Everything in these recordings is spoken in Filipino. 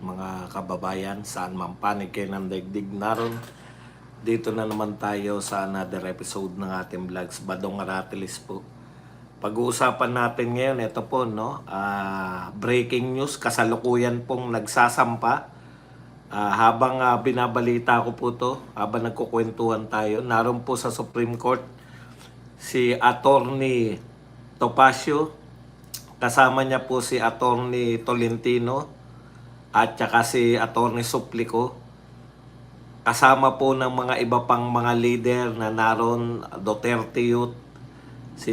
mga kababayan, saan man panig kayo ng daigdig naroon. Dito na naman tayo sa another episode ng ating vlogs, Badong Aratilis po. Pag-uusapan natin ngayon, ito po, no? Breaking news, kasalukuyan pong nagsasampa. Habang binabalita ko po to, habang nagkukwentuhan tayo, naroon po sa Supreme Court si Attorney Topacio, kasama niya po si Attorney Tolentino at saka si Attorney Suplico. Kasama po ng mga iba pang mga leader na naroon, Duterte Youth, si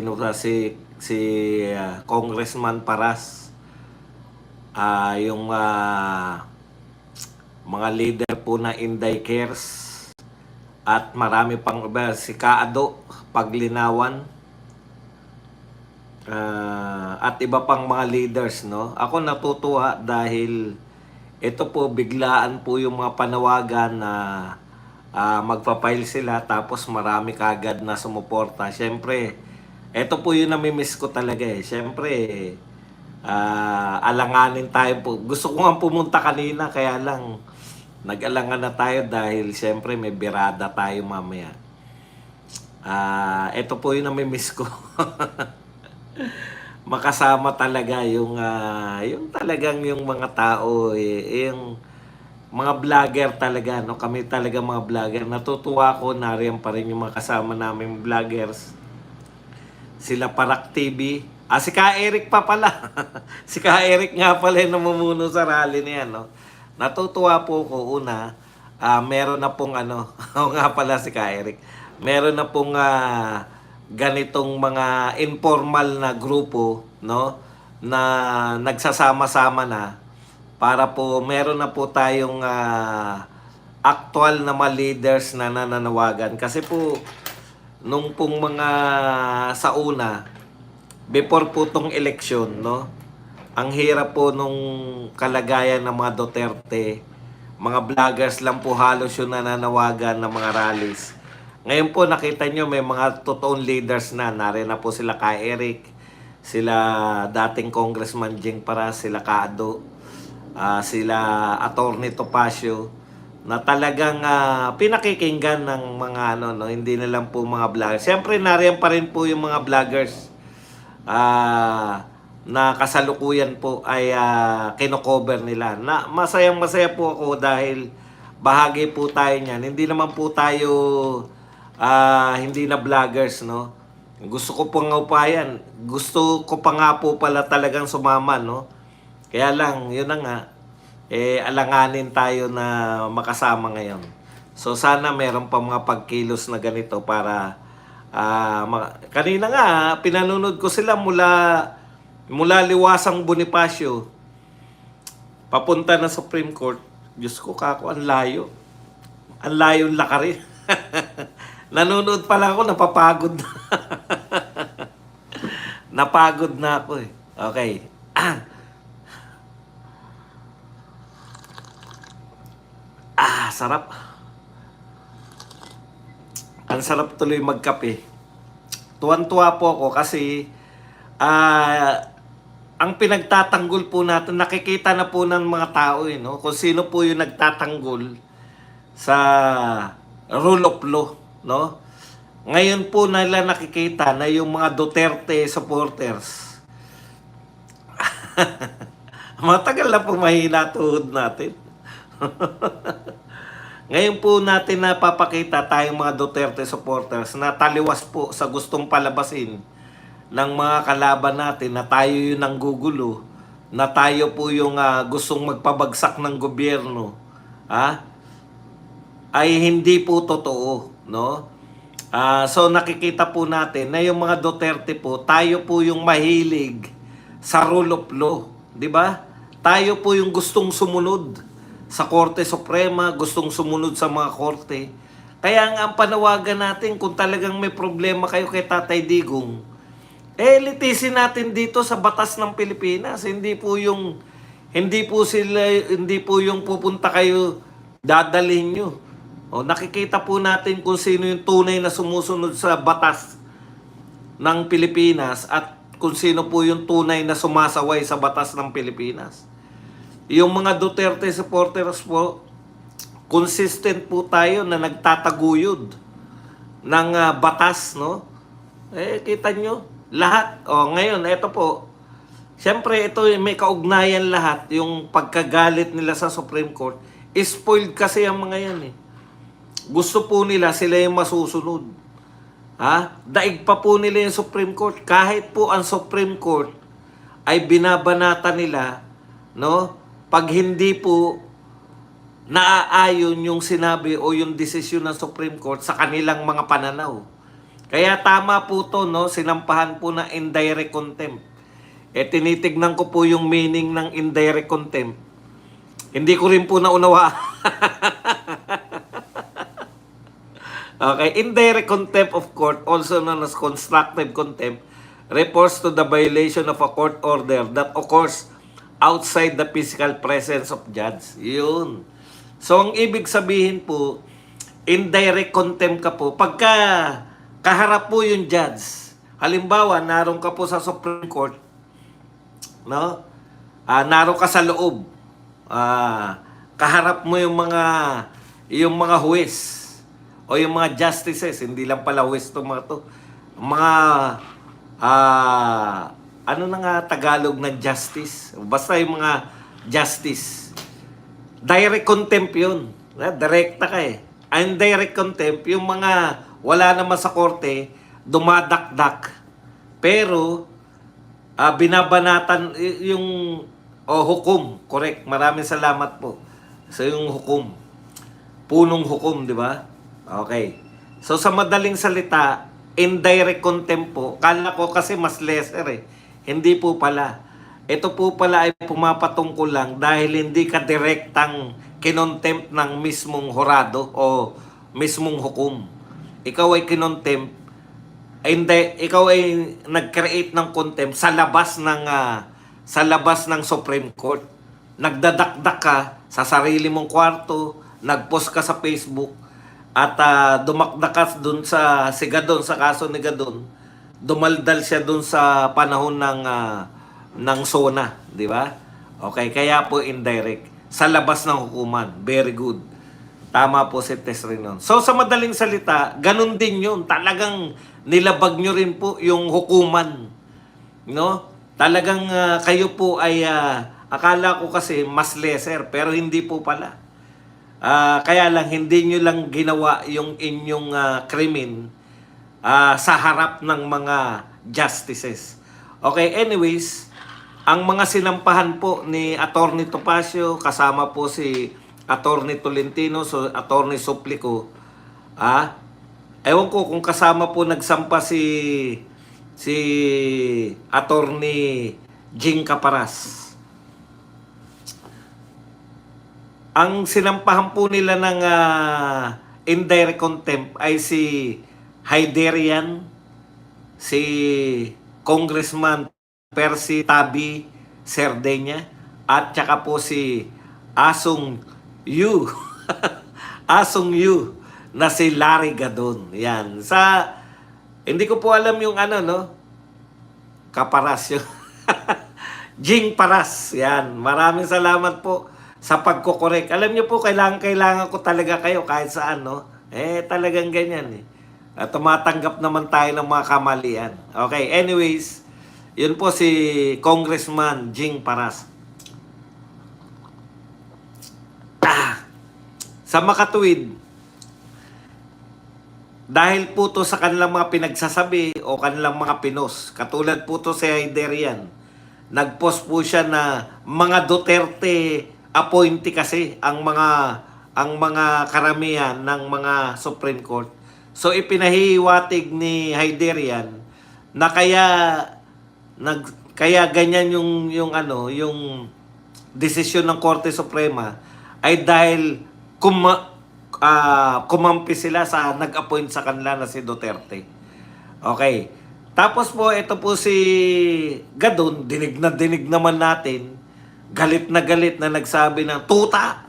Congressman Paras, yung mga leader po na Inday Cares, at marami pang iba, si Kaado Paglinawan, at iba pang mga leaders, no? Ako natutuwa dahil ito po biglaan po yung mga panawagan na magpa-file sila, tapos marami kagad na sumuporta. Siyempre, ito po yung namimiss ko talaga eh. Siyempre, alanganin tayo po. Gusto ko nga pumunta kanina, kaya lang nag-alangan na tayo dahil siyempre may birada tayo mamaya. Ito po yung namimiss ko. Makasama talaga yung talagang yung mga tao, yung mga vlogger talaga, no? Kami talaga mga vlogger. Natutuwa ko, nariyan pa rin yung mga kasama naming vloggers. Sila Parak TV. Si Ka Eric pa pala. Si Ka Eric nga pala yung namumuno sa rally niya, no? Natutuwa po ko, una, meron na pong o nga pala si Ka Eric, meron na pong ganitong mga informal na grupo, no, na nagsasama-sama na para po meron na po tayong actual na mga leaders na nananawagan. Kasi po nung pong mga sa una, before po tong eleksyon, no, ang hirap po nung kalagayan ng mga Duterte. Mga vloggers lang po halos yung nananawagan ng mga rallies. Ngayon po nakita nyo may mga totoong leaders na. Narin na po sila Ka Eric, sila dating Congressman Jing Paras, sila Kaado, sila Attorney Topacio, na talagang pinakikinggan ng mga no, hindi na lang po mga vloggers. Siyempre nariyan pa rin po yung mga vloggers na kasalukuyan po ay kino-cover nila. Na masayang-masaya po ako dahil bahagi po tayo niyan. Hindi naman po tayo hindi na vloggers, no. Gusto ko pong upayan. Gusto ko pa nga po pala talagang sumama, no. Kaya lang, yun na nga, alanganin tayo na makasama ngayon. So sana meron pa mga pagkilos na ganito para kanina nga pinanunod ko sila mula Liwasang Bonifacio papunta na Supreme Court. Diyos ko, kako, ang layo. Ang layo lakarin. Nanonood pala ako, napapagod na. Napagod na ako eh. Okay. Sarap. Ang sarap tuloy magkape. Tuwan-tuwa po ako kasi ang pinagtatanggol po natin, nakikita na po ng mga tao no? Kung sino po yung nagtatanggol sa rule of law, no? Ngayon po nila nakikita na yung mga Duterte supporters matagal na po mahina tuhod natin. Ngayon po natin napapakita tayong mga Duterte supporters na taliwas po sa gustong palabasin ng mga kalaban natin na tayo yung nanggugulo, na tayo po yung gustong magpabagsak ng gobyerno, ay hindi po totoo, no? So nakikita po natin na yung mga Duterte po, tayo po yung mahilig sa rule of law, di ba? Tayo po yung gustong sumunod sa Korte Suprema, gustong sumunod sa mga korte. Kaya nga ang panawagan natin, kung talagang may problema kayo kay Tatay Digong, litisin natin dito sa batas ng Pilipinas. Hindi po yung pupunta kayo, dadalhin nyo. Nakikita po natin kung sino yung tunay na sumusunod sa batas ng Pilipinas at kung sino po yung tunay na sumasaway sa batas ng Pilipinas. Yung mga Duterte supporters po, consistent po tayo na nagtataguyod ng batas, no? Kita nyo, lahat. Ngayon, eto po, siyempre, ito may kaugnayan lahat, yung pagkagalit nila sa Supreme Court. Spoiled kasi ang mga yan eh. Gusto po nila sila yung masusunod. Daig pa po nila yung Supreme Court. Kahit po ang Supreme Court ay binabanata nila, no? Pag hindi po naaayon yung sinabi o yung desisyon ng Supreme Court sa kanilang mga pananaw. Kaya tama po to, no? Sinampahan po na indirect contempt. Tinitignan ko po yung meaning ng indirect contempt. Hindi ko rin po naunawa. Okay, indirect contempt of court, also known as constructive contempt, refers to the violation of a court order that occurs outside the physical presence of judge. Yun. So, ang ibig sabihin po, indirect contempt ka po, pagka kaharap po yung judge, halimbawa, naroon ka po sa Supreme Court, no? Naroon ka sa loob, kaharap mo yung mga huwes, o yung mga justices, hindi lang pala huwes itong mga to, mga, ano na nga Tagalog ng justice? Basta yung mga justice. Direct contempt yun. Direkta ka eh. Ang direct contempt, yung mga wala naman sa korte, dumadakdak. Pero, binabanatan yung hukom. Correct. Maraming salamat po. So, yung hukom. Punong hukom, di ba? Okay. So, sa madaling salita, indirect contempt po, kala ko kasi mas lesser eh. Hindi po pala. Ito po pala ay pumapatungkol lang dahil hindi ka direktang kinontempt ng mismong horado o mismong hukom. Ikaw ay kinontempt, ikaw ay nag-create ng contempt sa labas ng Supreme Court. Nagdadakdak ka sa sarili mong kwarto, nagpost ka sa Facebook, at dumakdak ka dun sa si Gadon, sa kaso ni Gadon. Dumaldal siya dun sa panahon ng SONA, di ba? Okay, kaya po indirect. Sa labas ng hukuman. Very good. Tama po si Tess Renon. So, sa madaling salita, ganun din yun. Talagang nilabag nyo rin po yung hukuman. No? Talagang kayo po ay, akala ko kasi mas lesser, pero hindi po pala. Kaya lang, hindi nyo lang ginawa yung inyong krimen sa harap ng mga justices. Okay, anyways, ang mga sinampahan po ni Atty. Topacio, kasama po si Atty. Tolentino, so Atty. Suplico, ewan ko kung kasama po nagsampa si Atty. Jing Caparas. Ang sinampahan po nila ng indirect contempt ay si Hayderian, si Congressman Percy Tabi Serdenya, at saka po si Asong Yu. Asong Yu na si Larry Gadon. Yan. Hindi ko po alam yung Caparas yun. Jing Paras. Yan. Maraming salamat po sa pagkokorek. Alam niyo po, kailangan ko talaga kayo kahit saan, no? Talagang ganyan eh. Tumatanggap naman tayo ng mga kamalian. Okay, anyways, yun po si Congressman Jing Paras. Sa makatuwid, dahil po to sa kanilang mga pinagsasabi o kanilang mga pinos, katulad po to si Hayderian, nagpost po siya na mga Duterte appointee kasi ang mga karamihan ng mga Supreme Court. So ipinahiwatig ni Hayderian na kaya ganyan yung desisyon ng Korte Suprema ay dahil kumampi sila sa nag-appoint sa kanila na si Duterte. Okay. Tapos po, ito po si Gadon, dinig naman natin, galit na nagsabi ng tuta!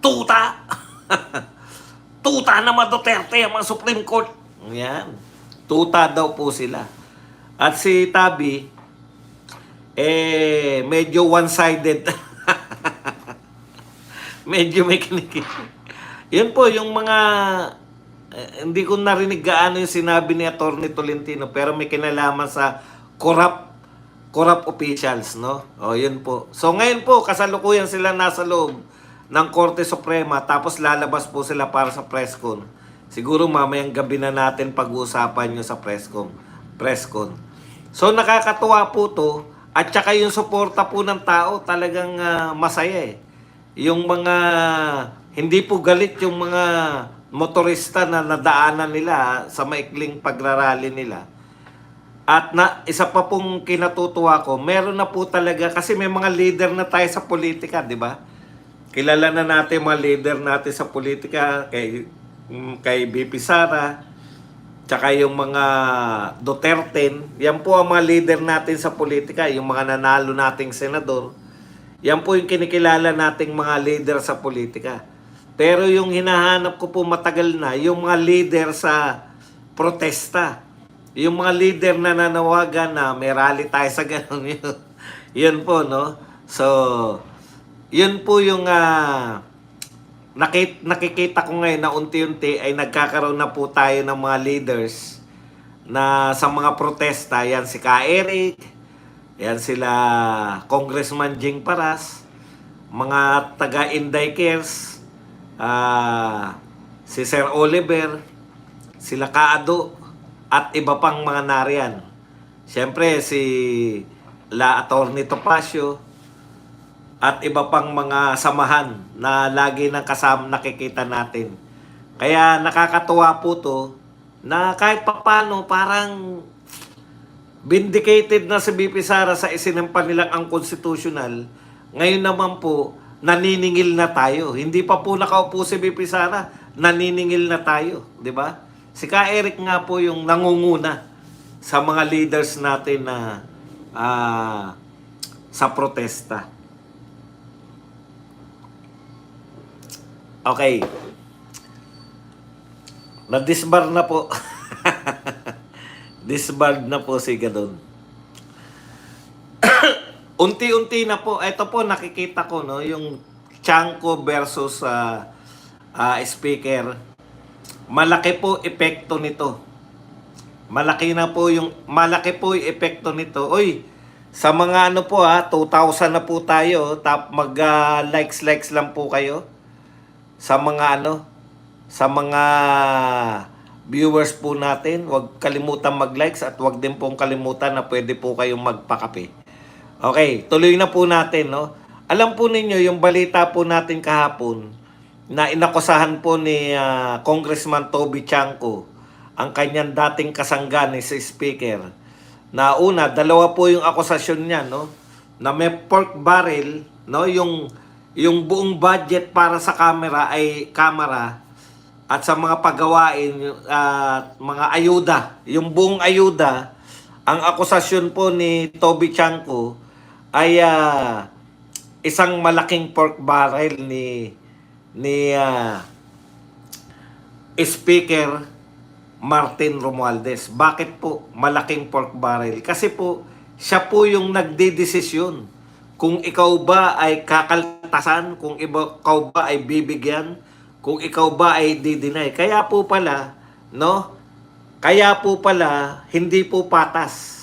Tuta! Tuta naman Duterte ang mga Supreme Court. Yan. Tuta daw po sila. At si Tabi, medyo one-sided. Medyo may kinikil. Yun po, yung mga, hindi ko narinig gaano yung sinabi ni Atty. Tolentino, pero may kinalaman sa corrupt officials, no? O, yun po. So, ngayon po, kasalukuyan sila nasa loob ng Korte Suprema, tapos lalabas po sila para sa press con. Siguro mamayang gabi na natin pag-uusapan nyo sa press con. So, nakakatuwa po to, at saka yung suporta po ng tao, talagang masaya eh. Yung mga, hindi po galit yung mga motorista na nadaanan nila sa maikling pagrarally nila. At isa pa pong kinatutuwa ko, meron na po talaga, kasi may mga leader na tayo sa politika, di ba? Kilala na natin mga leader natin sa politika, kay BP Sara, tsaka yung mga Duterte. Yan po ang mga leader natin sa politika, yung mga nanalo nating senador. Yan po yung kinikilala nating mga leader sa politika. Pero yung hinahanap ko po matagal na, yung mga leader sa protesta. Yung mga leader na nanawagan na may rally tayo sa ganun yun. Yun po, no? So, yun po yung nakikita ko ngayon na unti-unti ay nagkakaroon na po tayo ng mga leaders na sa mga protesta. Yan si Ka Eric, yan sila Congressman Jing Paras, mga taga-Inday Cares, si Sir Oliver, sila Kaado, at iba pang mga nariyan. Siyempre si Atty. Topacio, at iba pang mga samahan na lagi nang kasama nakikita natin. Kaya nakakatuwa po to na kahit papano parang vindicated na si BP Sara sa isinampa nilang ang constitutional. Ngayon naman po, naniningil na tayo. Hindi pa po nakaupo si BP Sara, naniningil na tayo, di ba? Si Ka Eric nga po yung nangunguna sa mga leaders natin na sa protesta. Okay. Na-disbar na po. Disbarred na po si Gadon. Unti-unti na po. Ito po nakikita ko, no, yung Chanco versus speaker. Malaki po epekto nito. Malaki po yung epekto nito. Oy, sa mga 2,000 na po tayo, mag likes lang po kayo. Sa mga sa mga viewers po natin, huwag kalimutan mag-likes at huwag din pong kalimutan na pwede po kayong magpakape. Okay, tuloy na po natin, no? Alam po ninyo yung balita po natin kahapon na inakusahan po ni Congressman Toby Chanco ang kanyang dating kasangga ni si Speaker. Na una, dalawa po yung akusasyon niya, no? Na may pork barrel, no? Yung buong budget para sa kamera at sa mga paggawain, mga ayuda, yung buong ayuda, ang akusasyon po ni Toby Chanco ay isang malaking pork barrel ni Speaker Martin Romualdez. Bakit po malaking pork barrel? Kasi po, siya po yung nagdidesisyon kung ikaw ba ay kakaltasan, kung ikaw ba ay bibigyan, kung ikaw ba ay didinay. Kaya po pala, no? Kaya po pala, hindi po patas.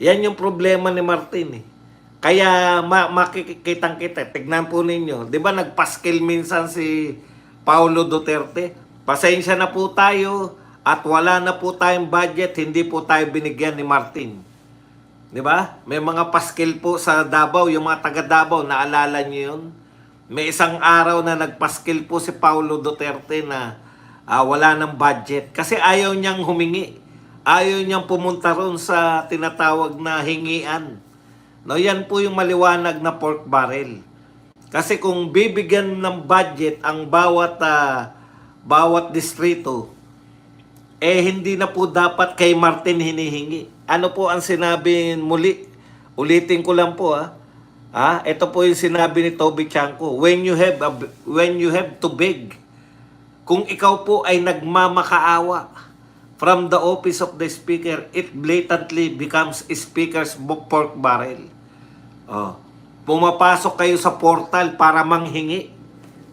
Yan yung problema ni Martin eh. Kaya makikitang-kita. Tignan po ninyo. Di ba nagpaskil minsan si Paulo Duterte? Pasensya na po tayo at wala na po tayong budget, hindi po tayo binigyan ni Martin. Di ba? May mga paskil po sa Davao, yung mga taga Davao, naalala niyo yun? May isang araw na nagpaskil po si Paulo Duterte na wala ng budget. Kasi ayaw niyang humingi. Ayaw niyang pumunta ron sa tinatawag na hingian. No, yan po yung maliwanag na pork barrel. Kasi kung bibigyan ng budget ang bawat distrito, hindi na po dapat kay Martin hinihingi. Ano po ang sinabi muli? Ulitin ko lang po ito po yung sinabi ni Toby Chanco. When you have to beg, kung ikaw po ay nagmamakaawa from the office of the speaker, it blatantly becomes speaker's pork barrel. Pumapasok kayo sa portal para manghingi.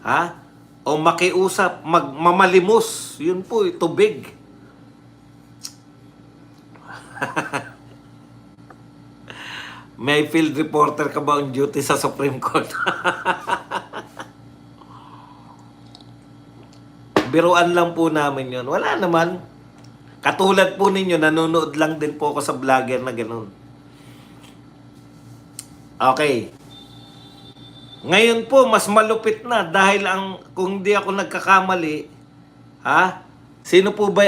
Ha? O makiusap, mamalimos. Yun po, tubig. May field reporter ka ba on duty sa Supreme Court? Biruan lang po namin yun. Wala naman. Katulad po ninyo, nanonood lang din po ako sa vlogger na ganun. Okay. Ngayon po, mas malupit na dahil kung di ako nagkakamali, ha? Sino po ba,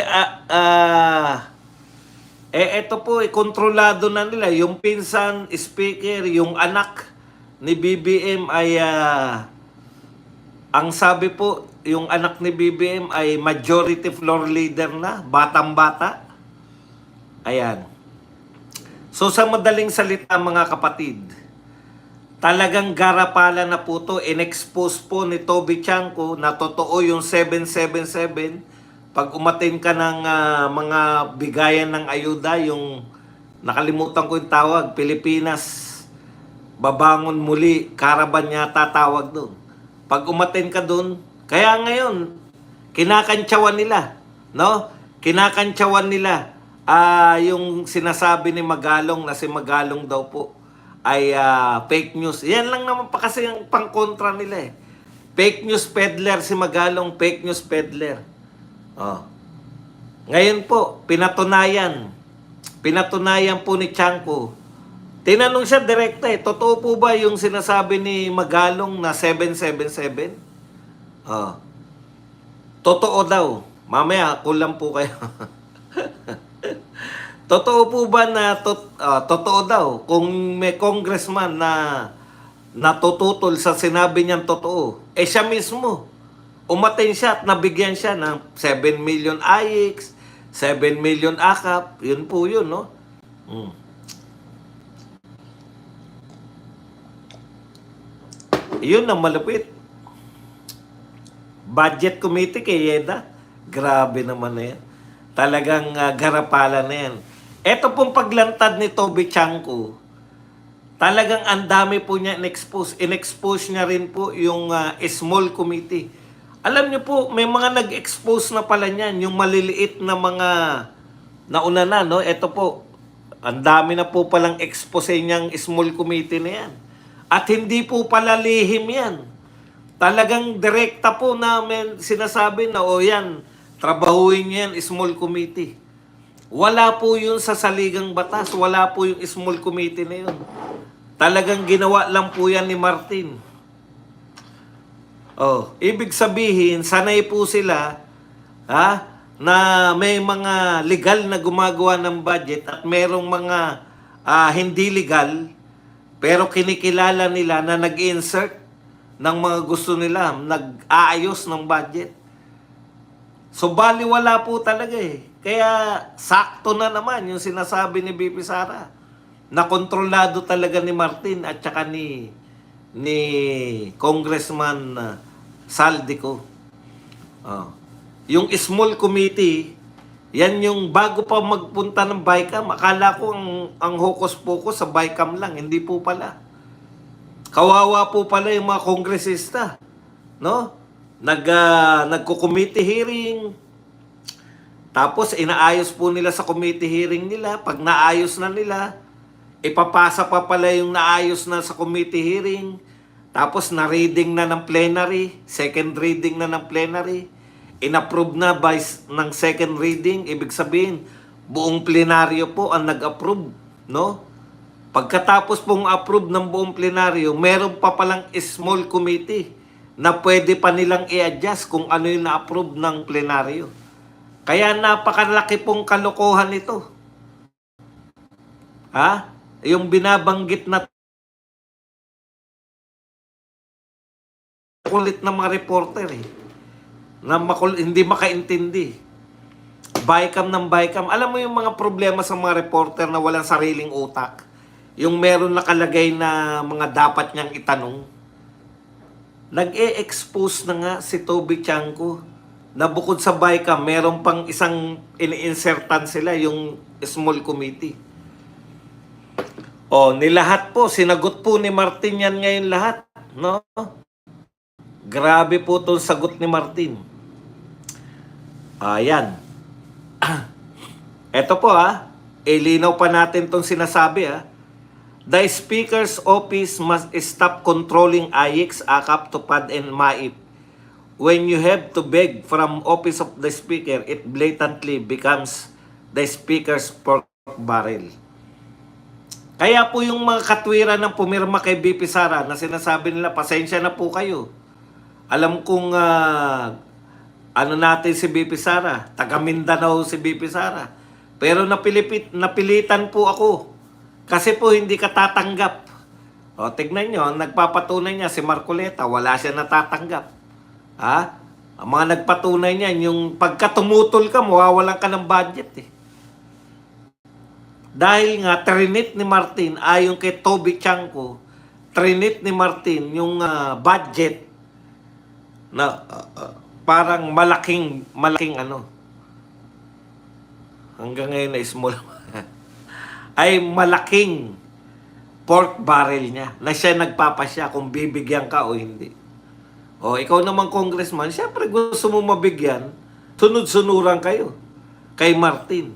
eto po, kontrolado na nila. Yung pinsan, speaker, yung anak ni BBM ay, ang sabi po, yung anak ni BBM ay majority floor leader na, batang-bata. Ayan. So sa madaling salita mga kapatid, talagang garapala na po to, in-expose po ni Toby Chanko na totoo yung 777 pag umatin ka ng mga bigayan ng ayuda, yung nakalimutan ko yung tawag, Pilipinas Babangon Muli, Caravan yata tawag doon. Pag umatin ka doon, kaya ngayon, kinakantsawan nila, no? Kinakantsawan nila yung sinasabi ni Magalong na si Magalong daw po ay fake news. Yan lang naman pa kasi yung pangkontra nila eh. Fake news peddler si Magalong, fake news peddler. Oh. Ngayon po, pinatunayan po ni Chanko. Tinanong siya direkta eh, totoo po ba yung sinasabi ni Magalong na 777? Oh. Totoo daw. Mamaya, kulang po kayo. Totoo po ba na totoo daw kung may congressman na natututol sa sinabi niyang totoo? Eh siya mismo, umatin siya at nabigyan siya ng 7 million AIX, 7 million AKAP. Yun po yun, no? Yun ang malupit. Budget committee kay Yeda. Grabe naman na yan. Talagang garapala na yan. Ito pong paglantad ni Toby Chanko, talagang ang dami po niya in-expose. In-expose niya rin po yung small committee. Alam niyo po, may mga nag-expose na pala niyan, yung maliliit na mga nauna na, no? Ito po, ang dami na po palang expose niyang small committee na yan. At hindi po pala lihim yan. Talagang direkta po namin sinasabi na, o yan, trabahuin niyo yan, small committee. Wala po yun sa saligang batas. Wala po yung small committee na yun. Talagang ginawa lang po yan ni Martin. Oh, ibig sabihin, sanay po sila na may mga legal na gumagawa ng budget at merong mga hindi legal pero kinikilala nila na nag-insert ng mga gusto nila, nag-aayos ng budget. So baliwala po talaga eh. Kaya sakto na naman yung sinasabi ni BP Sara na kontrolado talaga ni Martin at saka ni Congressman Saldico. Yung small committee, yan yung bago pa magpunta ng BICAM, akala ko ang hokus-pokus sa BICAM lang, hindi po pala. Kawawa po pala yung mga kongresista, no? Nagko-committee hearing, tapos inaayos po nila sa committee hearing nila. Pag naayos na nila, ipapasa pa pala yung naayos na sa committee hearing. Tapos na-reading na ng plenary, second reading na ng plenary, in-approve na ng second reading. Ibig sabihin, buong plenaryo po ang nag-approve, no? Pagkatapos pong approve ng buong plenaryo, meron pa palang small committee na pwede pa nilang i-adjust kung ano yung na-approve ng plenaryo. Kaya napakalaki pong kalokohan ito. Yung binabanggit na kulit ng mga reporter na hindi makaintindi. BICAM ng BICAM. Alam mo yung mga problema sa mga reporter na walang sariling utak? Yung meron nakalagay na mga dapat niyang itanong. Nag-e-expose na nga si Toby Chanko na bukod sa BICAM, meron pang isang ini-insertan sila, yung small committee. Nilahat po, sinagot po ni Martin yan ngayon lahat, no? Grabe po itong sagot ni Martin. Ayan. Ito po ilinaw pa natin itong sinasabi The Speaker's Office must stop controlling AIX, AKAP, TUPAD, and MAIP. When you have to beg from office of the Speaker, it blatantly becomes the Speaker's pork barrel. Kaya po yung mga katwiran ng pumirma kay BP Sara na sinasabi nila, pasensya na po kayo. Alam kong ano natin si BP Sara, taga Mindanao si BP Sara. Pero napilitan po ako. Kasi po hindi ka tatanggap. O, tignan nyo, ang nagpapatunay niya si Marcoleta, wala siya natatanggap. Ang mga nagpatunay niyan, yung pagka tumutol ka, mawawalan ka ng budget Dahil nga, trinit ni Martin, ayon kay Toby Chanko, trinit ni Martin yung budget na parang malaking hanggang ngayon na small ay malaking pork barrel niya na siya nagpapasya kung bibigyan ka o hindi. O ikaw naman congressman, syempre gusto mo mabigyan, sunod-sunuran kayo kay Martin.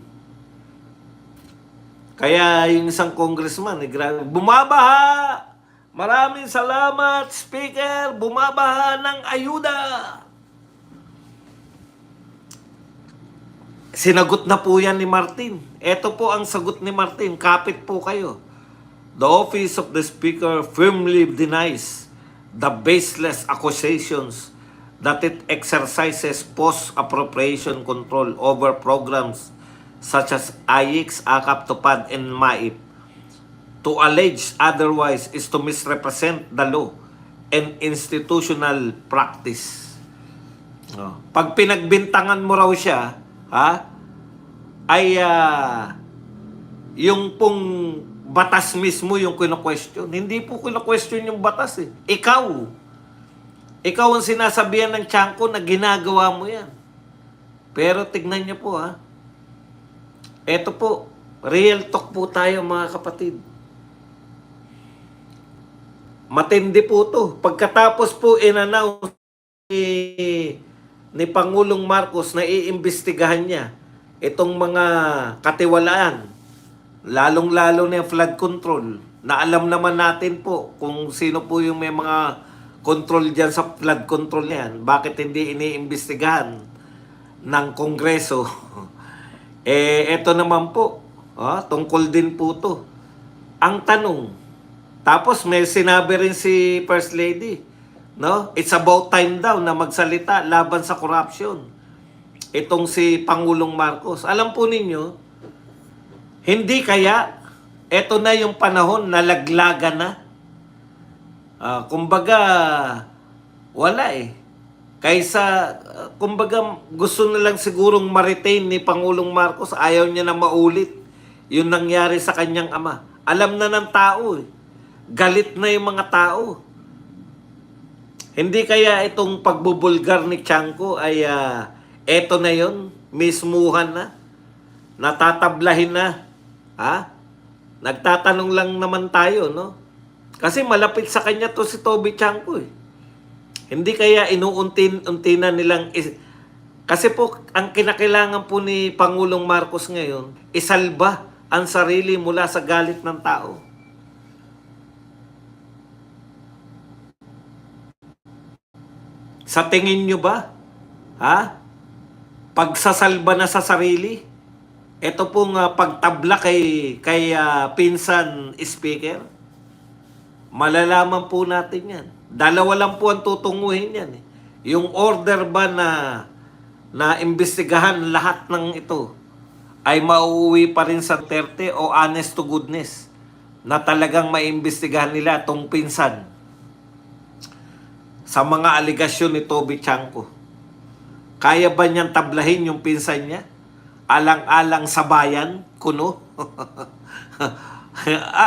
Kaya yung isang congressman, grabe, bumabaha! Maraming salamat, Speaker! Bumabaha ng ayuda! Sinagot na po yan ni Martin. Ito po ang sagot ni Martin. Kapit po kayo. The office of the Speaker firmly denies the baseless accusations that it exercises post-appropriation control over programs such as AIX, AKAP, TUPAD, and MAIP. To allege otherwise is to misrepresent the law and institutional practice. Pag pinagbintangan mo raw siya, ay yung pong batas mismo yung kino-question. Hindi po kino-question yung batas Ikaw ang sinasabihan ng Chanko na ginagawa mo yan. Pero tignan niyo po Ito po, real talk po tayo mga kapatid. Matindi po to. Pagkatapos po in-announce ni Pangulong Marcos na iimbestigahan niya itong mga katiwalaan, lalong-lalo na yung flood control, na alam naman natin po kung sino po yung may mga control dyan sa flood control yan. Bakit hindi iniimbestigahan ng Kongreso? Eto naman po, tungkol din po to. Ang tanong, tapos may sinabi rin si First Lady, it's about time daw na magsalita laban sa corruption. Itong si Pangulong Marcos. Alam po ninyo, hindi kaya eto na yung panahon na laglagan na. Kumbaga, wala Kaysa, kumbaga, gusto na lang sigurong ma-retain ni Pangulong Marcos. Ayaw niya na maulit yung nangyari sa kanyang ama. Alam na ng tao Galit na yung mga tao. Hindi kaya itong pagbubulgar ni Chanko ay eto na yon, mismuhan na, natatablahin na. Nagtatanong lang naman tayo, Kasi malapit sa kanya to si Toby Chanko Hindi kaya inuunti na nilang kasi po ang kinakailangan po ni Pangulong Marcos ngayon, isalba ang sarili mula sa galit ng tao. Sa tingin nyo ba? Pagsasalba na sa sarili? Ito pong pagtabla kay pinsan speaker? Malalaman po natin yan. Dalawa lang po ang tutunguhin yan Yung order ba na imbestigahan lahat ng ito ay mauuwi pa rin sa Duterte o honest to goodness na talagang maimbestigahan nila itong pinsan sa mga aligasyon ni Toby Chanko. Kaya ba niyang tablahin yung pinsan niya? Alang-alang sa bayan, kuno?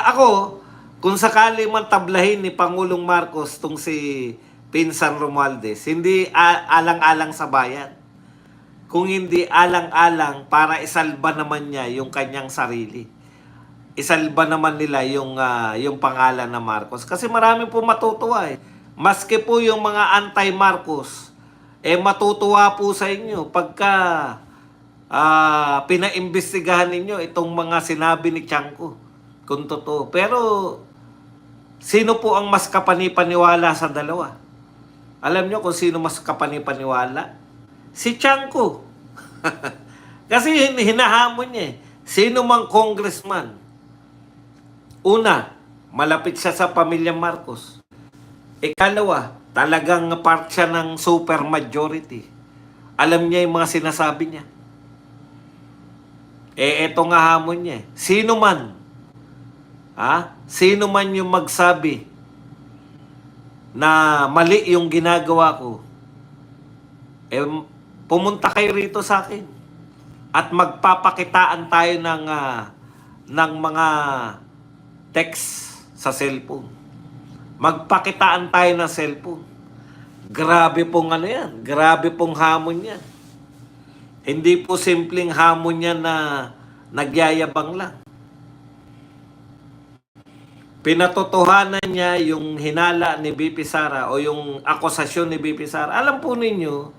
Ako, kung sakali man tablahin ni Pangulong Marcos tong si pinsan Romualdez, hindi alang-alang sa bayan. Kung hindi alang-alang para isalba naman niya yung kanyang sarili. Isalba naman nila yung pangalan na Marcos. Kasi marami po matutuwa Maski po yung mga anti-Marcos, matutuwa po sa inyo pagka pinaimbestigahan ninyo itong mga sinabi ni Tiangco, kung totoo. Pero, sino po ang mas kapanipaniwala sa dalawa? Alam nyo kung sino mas kapanipaniwala? Si Tiangco. Kasi hinahamon niya eh. Sino mang congressman. Una, malapit siya sa pamilya Marcos. Ikalawa, talagang part siya ng super majority. Alam niya yung mga sinasabi niya. Eto nga hamon niya. Sino man, sino man yung magsabi na mali yung ginagawa ko, pumunta kayo rito sa akin. At magpapakitaan tayo ng mga text sa cellphone. Magpakitaan tayo ng cellphone. Grabe pong ano yan. Grabe pong hamon yan. Hindi po simpleng hamon yan na nagyayabang lang. Pinatotohanan niya yung hinala ni BP Sara o yung akusasyon ni BP Sara. Alam po ninyo,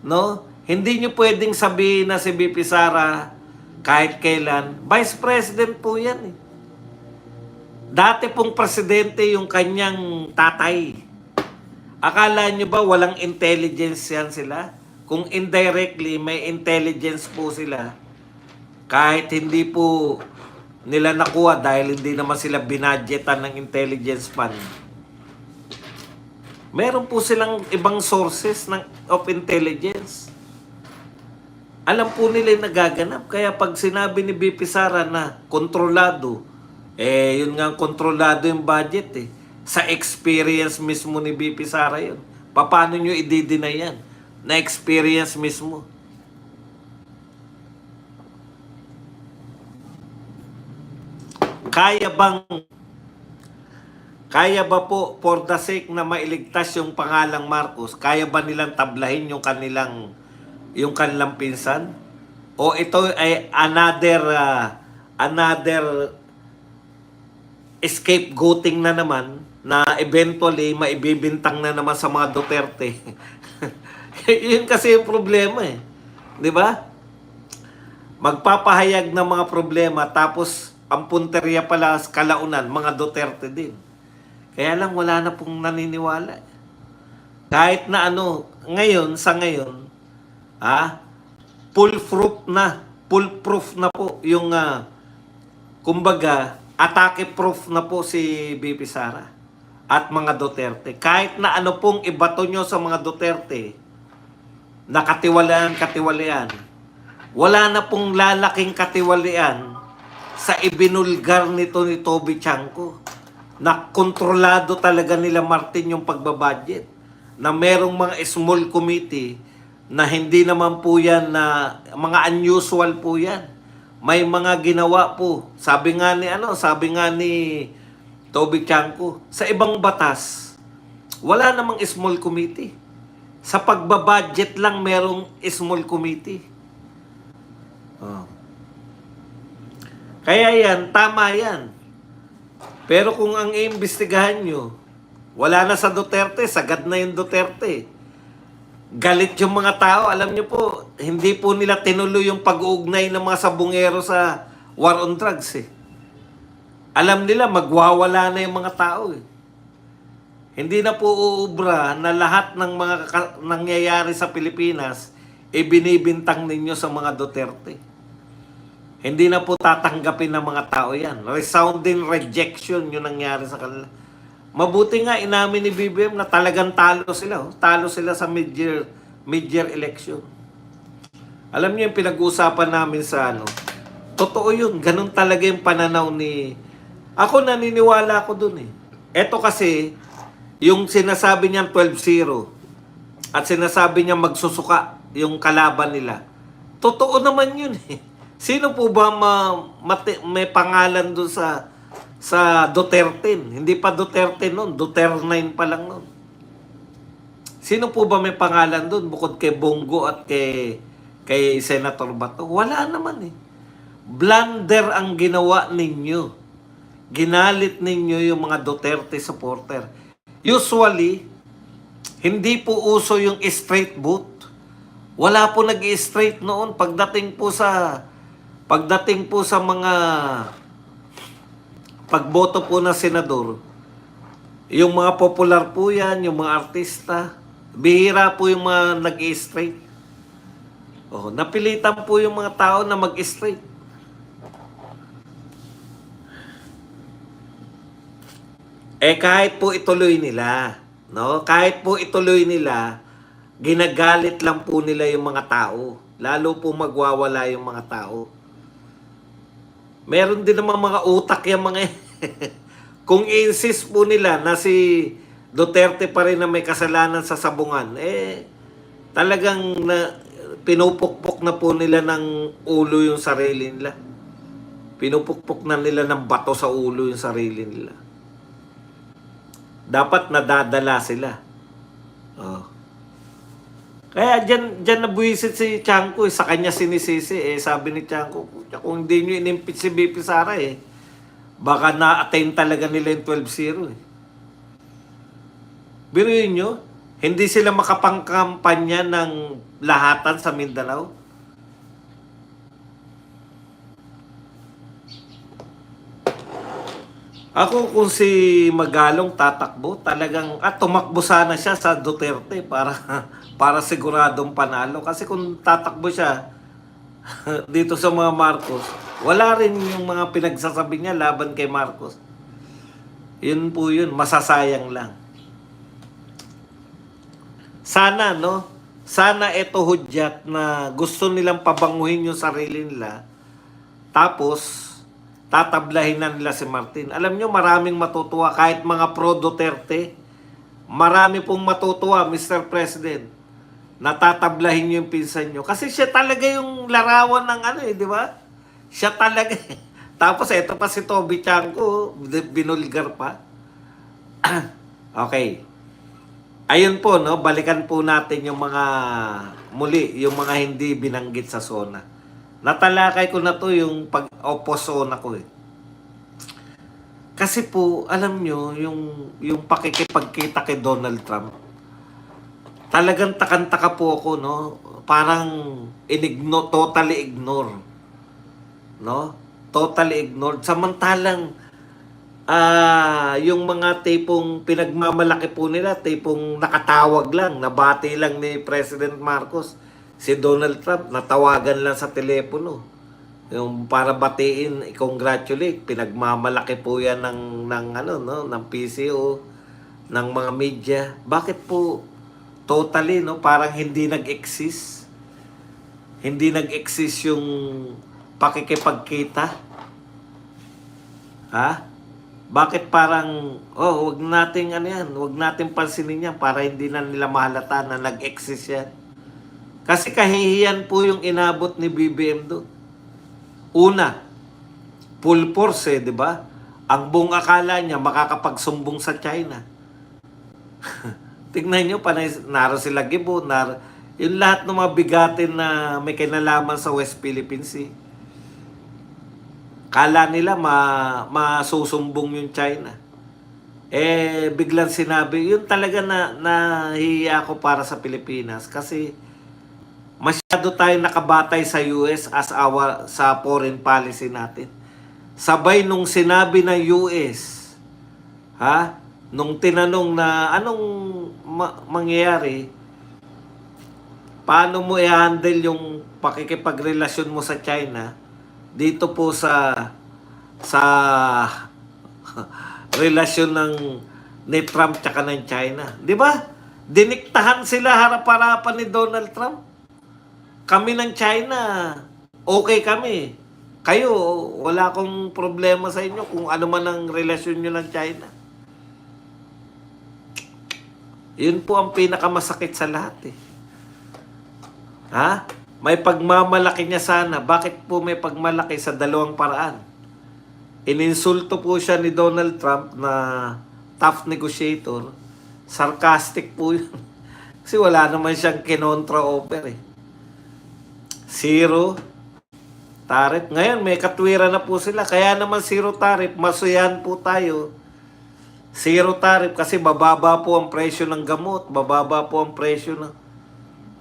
no? Hindi niyo pwedeng sabihin na si BP Sara kahit kailan. Vice President po yan eh. Dati pong presidente yung kanyang tatay. Akala niyo ba walang intelligence yan sila? Kung indirectly may intelligence po sila, kahit hindi po nila nakuha dahil hindi naman sila binadgetan ng intelligence fund. Meron po silang ibang sources of intelligence. Alam po nila yung nagaganap. Kaya pag sinabi ni BP Sara na kontrolado, yun nga kontrolado yung budget eh. Sa experience mismo ni BP Sara yun. Paano nyo i-deny yan? Na experience mismo. Kaya ba po for the sake na mailigtas yung pangalang Marcos, kaya ba nilang tablahin yung kanilang pinsan? O ito ay another scapegoating na naman na eventually maibibintang na naman sa mga Duterte. Yun kasi yung problema eh. 'Di ba? Magpapahayag ng mga problema tapos ang punteriya pala sa kalaunan, mga Duterte din. Kaya lang wala na pong naniniwala. Kahit na sa ngayon, foolproof na po yung kumbaga, atake-proof na po si BP Sara at mga Duterte. Kahit na pong ibato nyo sa mga Duterte, na katiwalian, wala na pong lalaking katiwalian sa ibinulgar nito ni Toby Tiangco na kontrolado talaga nila Martin yung pagbabudget, na merong mga small committee na hindi naman po yan na mga unusual po yan. May mga ginawa po. Sabi nga ni Toby Tiangco, sa ibang batas, wala namang small committee. Sa pagbabudget lang merong small committee. Kaya yan, tama yan. Pero kung ang iimbestigahan nyo, wala na sa Duterte, sagad na yung Duterte. Galit yung mga tao. Alam nyo po, hindi po nila tinuloy yung pag-uugnay ng mga sabungero sa war on drugs eh. Alam nila, magwawala na yung mga tao eh. Hindi na po uubra na lahat ng mga nangyayari sa Pilipinas binibintang ninyo sa mga Duterte. Hindi na po tatanggapin ng mga tao yan. Resounding rejection yung nangyari sa kanila. Mabuti nga inamin ni BBM na talagang talo sila. Talo sila sa mid-year election. Alam niyo yung pinag-uusapan namin sa totoo yun. Ganun talaga yung pananaw ni... Ako naniniwala ko dun eh. Eto kasi, yung sinasabi niyang 12-0 at sinasabi niya magsusuka yung kalaban nila. Totoo naman yun eh. Sino po ba may pangalan doon sa Duterte? Hindi pa Duterte noon, Duterte 9 pa lang noon. Sino po ba may pangalan doon bukod kay Bongo at kay Senator Bato? Wala naman eh. Blunder ang ginawa ninyo. Ginalit ninyo yung mga Duterte supporter. Usually, hindi po uso yung straight vote. Wala po nag-straight noon pagdating po sa mga pagboto po ng senador. Yung mga popular po yan, yung mga artista, bihira po yung mga nag-straight. Oh, napilitan po yung mga tao na mag-straight. Kahit po ituloy nila, no? Kahit po ituloy nila, ginagalit lang po nila yung mga tao. Lalo po magwawala yung mga tao. Meron din naman mga utak yung mga kung insist po nila na si Duterte pa rin na may kasalanan sa sabungan, talagang pinupukpok na po nila ng ulo yung sarili nila. Pinupukpok na nila ng bato sa ulo yung sarili nila. Dapat nadadala sila. Oh. Kaya dyan nabuisit si Tiangco, sa kanya sinisisi. Sabi ni Tiangco, kung hindi nyo inimpeach si BP Sara, baka na-attain talaga nila yung 12-0. Biruin nyo, hindi sila makapangkampanya ng lahatan sa Mindanao. Ako kung si Magalong tatakbo, talagang tumakbo sana siya sa Duterte para siguradong panalo. Kasi kung tatakbo siya dito sa mga Marcos, wala rin yung mga pinagsasabi niya laban kay Marcos. Yun po yun, masasayang lang. Sana, no? Sana ito hudyat na gusto nilang pabanguhin yung sarili nila. Tapos, tatablahin na nila si Martin. Alam nyo, maraming matutuwa. Kahit mga pro-Duterte, marami pong matutuwa, Mr. President. Natatablahin nyo yung pinsan nyo. Kasi siya talaga yung larawan ng di ba? Siya talaga. Tapos, eto pa si Toby Tiangco, binulgar pa. Okay. Ayun po, no? Balikan po natin yung mga yung mga hindi binanggit sa SONA. Natalakay ko na to yung pag-opposona ko Kasi po, alam nyo, yung pakikipagkita kay Donald Trump, talagang takantaka po ako, no? Parang totally ignore. No? Totally ignored. Samantalang, yung mga tipong pinagmamalaki po nila, tipong nakatawag lang, nabati lang ni President Marcos, si Donald Trump, natawagan lang sa telepono. Yung para batiin, i-congratulate, pinagmamalaki po yan ng PCO, ng mga media. Bakit po totally, no? Parang hindi nag-exist. Hindi nag-exist yung pakikipagkita. Ha? Bakit parang, wag nating wag nating pansinin yan para hindi na nila mahalata na nag-exist yan. Kasi kahihiyan po yung inabot ni BBM doon. Una, full force di ba? Ang buong akala niya makakapagsumbong sa China. Tingnan nyo, naroon sila Gibo, yung lahat ng mga bigatin na may kinalaman sa West Philippine Sea. Kala nila masusumbong yung China. Biglang sinabi, yun talaga nahihiya ako para sa Pilipinas kasi masyado tayo nakabatay sa US sa foreign policy natin. Sabay nung sinabi ng US, nung tinanong na anong mangyayari, paano mo i-handle yung pakikipagrelasyon mo sa China dito po sa relasyon ni Trump tsaka ng China. Di ba? Diniktahan sila harap-harapan ni Donald Trump. Kami ng China, okay kami. Kayo, wala akong problema sa inyo kung ano man ang relasyon nyo ng China. Yun po ang pinakamasakit sa lahat May pagmamalaki niya sana. Bakit po may pagmalaki sa dalawang paraan? Ininsulto po siya ni Donald Trump na tough negotiator. Sarcastic po yun. Kasi wala naman siyang kinontra-offer Zero tariff. Ngayon may katwiran na po sila. Kaya naman zero tariff. Masuyan po tayo Zero tariff kasi bababa po ang presyo ng gamot, bababa po ang presyo ng...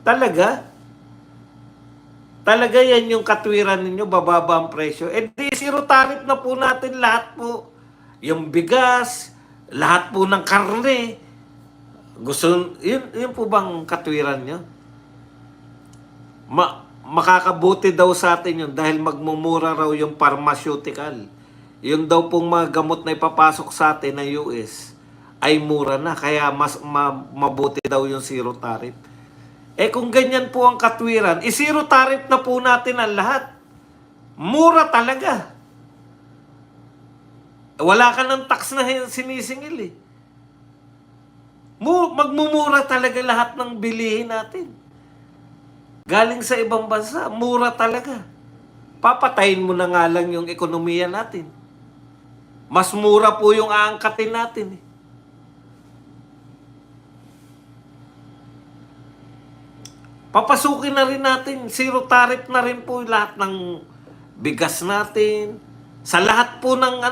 Talaga? Talaga yan yung katwiran ninyo, bababa ang presyo. Eh di zero tariff na po natin lahat po. Yung bigas, lahat po ng karne. Yun po bang katwiran nyo? Makakabuti daw sa atin yun dahil magmumura raw yung pharmaceutical. Yun daw pong mga gamot na ipapasok sa atin ng US ay mura na. Kaya mas mabuti daw yung zero tariff. Eh kung ganyan po ang katwiran, zero tariff na po natin ang lahat. Mura talaga. Wala ka ng tax na sinisingil eh. Magmumura talaga lahat ng bilihin natin. Galing sa ibang bansa, mura talaga. Papatayin mo na nga lang yung ekonomiya natin. Mas mura po yung aangkatin natin eh. Papasukin na rin natin, zero tariff na rin po lahat ng bigas natin. Sa lahat po ng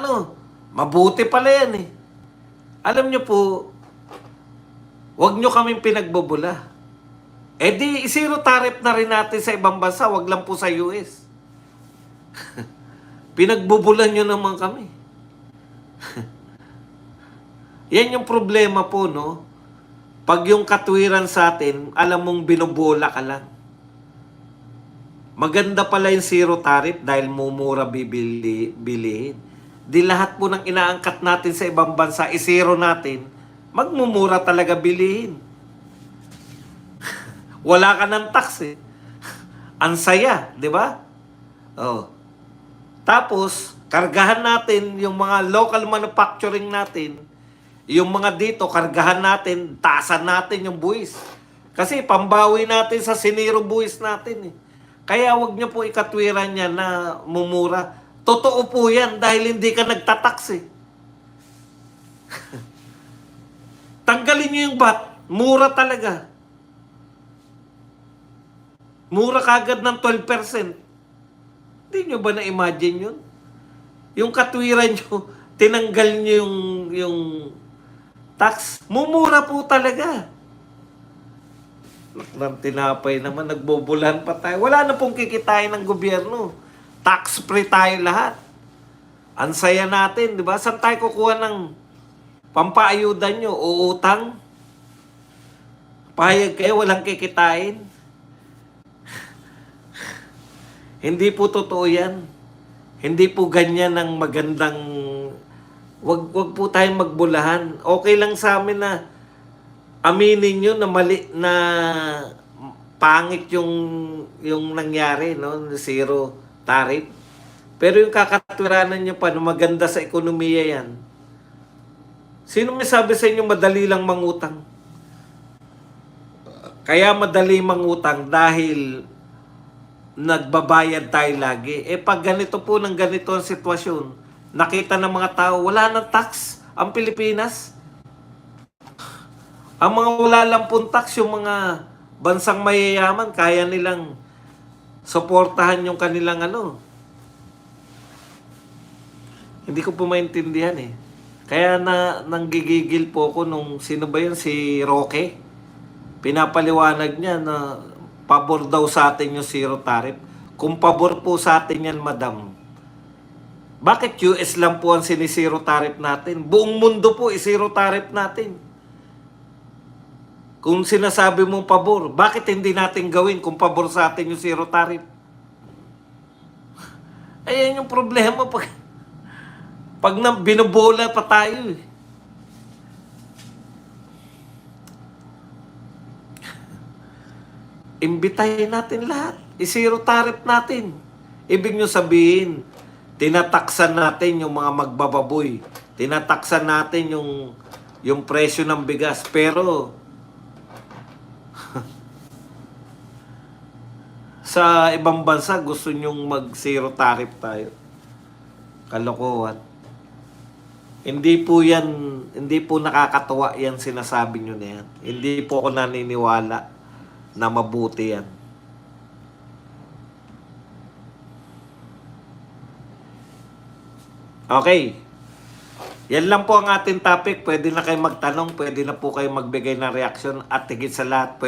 mabuti pala yan eh. Alam nyo po, wag nyo kaming pinagbubula. Eh di, zero tariff na rin natin sa ibang bansa, wag lang po sa US. Pinagbubulan nyo naman kami. Yan yung problema po, no? Pag yung katwiran sa atin, alam mong binubola ka lang. Maganda pala yung zero tariff dahil mumura bilihin. Di lahat po ng inaangkat natin sa ibang bansa, zero natin, magmumura talaga bilihin. Wala ka ng tax eh. Ang saya, di ba? Oh. Tapos, kargahan natin yung mga local manufacturing natin, yung mga dito, kargahan natin, taasan natin yung buwis. Kasi pambawi natin sa siniro buwis natin eh. Kaya wag nyo po ikatwiran yan na mumura. Totoo po yan dahil hindi ka nagtataks eh. Tanggalin nyo yung VAT, mura talaga. Mura kagad ng 12%. Hindi nyo ba na-imagine yun? Yung katwiran nyo, tinanggal nyo yung tax, mumura po talaga. Ng tinapay naman, nagbobulan pa tayo. Wala na pong kikitain ng gobyerno. Tax free tayo lahat. Ang saya natin, di ba? Saan tayo kukuha ng pampaayuda nyo o utang? Pahayag kayo, walang kikitain. Hindi po totoo yan. Hindi po ganyan ang magandang... Wag po tayong magbulahan. Okay lang sa amin na aminin nyo na mali na pangit yung nangyari, no? Zero tariff. Pero yung kakatwiranan nyo pa na maganda sa ekonomiya yan. Sino may sabi sa inyo madali lang mangutang? Kaya madali mangutang dahil nagbabayad tayo lagi. Eh pag ganito po ng ganito ang sitwasyon, nakita ng mga tao, wala nang tax ang Pilipinas. Ang mga wala lang pong tax, yung mga bansang mayayaman, kaya nilang suportahan yung kanilang Hindi ko po maintindihan eh. Kaya nanggigigil po ako nung, sino ba yun, si Roque? Pinapaliwanag niya na pabor daw sa atin yung zero tariff. Kung pabor po sa atin yan, madam, bakit US lang po ang sinisiro tariff natin? Buong mundo po isiro tariff natin. Kung sinasabi mong pabor, bakit hindi natin gawin kung pabor sa atin yung zero tariff? Ayan yung problema pag binubola pa tayo eh. Imbitahin natin lahat. Isiro tariff natin. Ibig nyo sabihin, tinataksan natin yung mga magbababoy. Tinataksan natin yung presyo ng bigas. Pero sa ibang bansa gusto nyong mag-zero tariff tayo. Kalokohan. Hindi po nakakatuwa yan sinasabi nyo na yan. Hindi po ako naniniwala na mabuti yan. Okay. Yan lang po ang ating topic. Pwede na kayo magtanong, pwede na po kayo magbigay ng reaksyon at higit sa lahat,